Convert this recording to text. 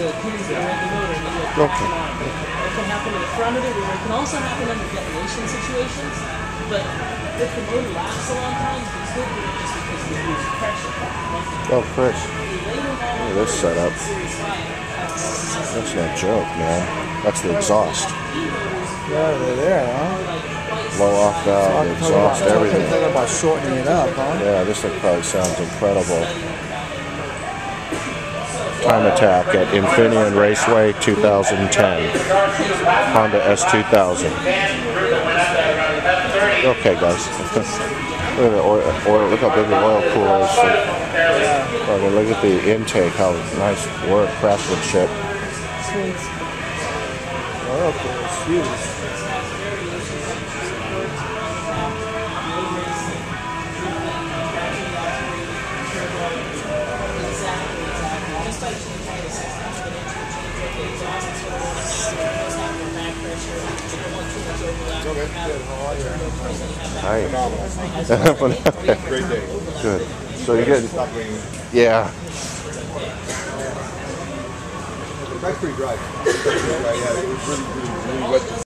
the pins that are in the motor and you like Okay. It can happen in the front of the rear. It can also happen under detonation situations. But if the motor lasts a long time, you can still do it just because you lose pressure. Oh, Chris. Look at this setup. That's no joke, man. That's the exhaust. Yeah, they're there, huh? Blow off valve, the exhaust, everything. Talking about shortening it up, huh? Yeah, this thing probably sounds incredible. Time attack at Infineon Raceway 2010. Honda S2000. Okay, guys. Look at the oil. Look how big the oil cooler is. Okay, look at the intake. How nice work, craftsmanship. Oil cooler is huge. Hi. Great day. Good. So you're getting, yeah. That's pretty dry. Yeah, it was really wet.